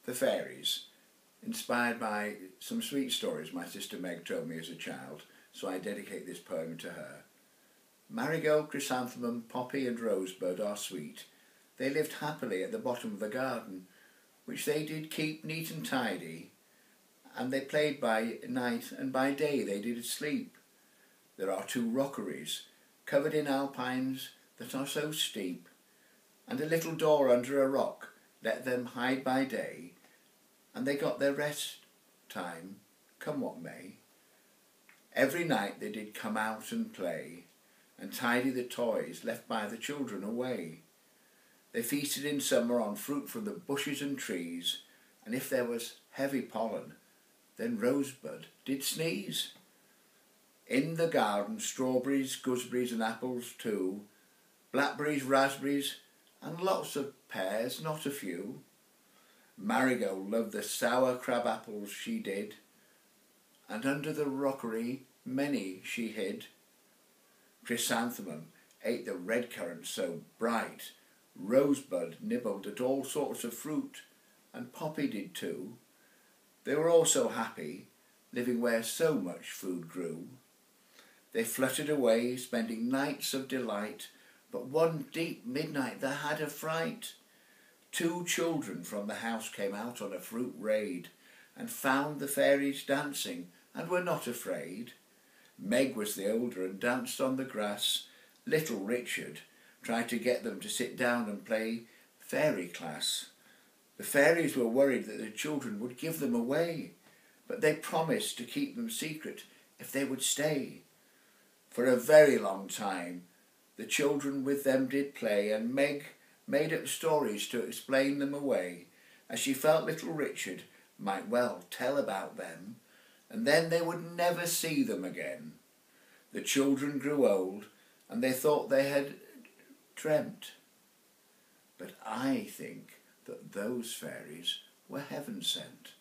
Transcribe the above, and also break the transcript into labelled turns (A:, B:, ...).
A: The Fairies, inspired by some sweet stories my sister Meg told me as a child, so I dedicate this poem to her. Marigold, chrysanthemum, poppy and rosebud are sweet. They lived happily at the bottom of the garden, which they did keep neat and tidy, and they played by night, and by day they did sleep. There are 2 rockeries, covered in alpines that are so steep, and a little door under a rock let them hide by day, and they got their rest time, come what may. Every night they did come out and play, and tidy the toys left by the children away. They feasted in summer on fruit from the bushes and trees, and if there was heavy pollen, then Rosebud did sneeze. In the garden strawberries, gooseberries and apples too, blackberries, raspberries and lots of pears, not a few. Marigold loved the sour crab apples, she did, and under the rockery many she hid. Chrysanthemum ate the red currants so bright, Rosebud nibbled at all sorts of fruit, and Poppy did too. They were all so happy, living where so much food grew. They fluttered away, spending nights of delight, but one deep midnight they had a fright. 2 children from the house came out on a fruit raid, and found the fairies dancing, and were not afraid. Meg was the older and danced on the grass. Little Richard tried to get them to sit down and play fairy class. The fairies were worried that the children would give them away, but they promised to keep them secret if they would stay. For a very long time the children with them did play, and Meg made up stories to explain them away, as she felt little Richard might well tell about them, and then they would never see them again. The children grew old, and they thought they had dreamt. But I think that those fairies were heaven sent.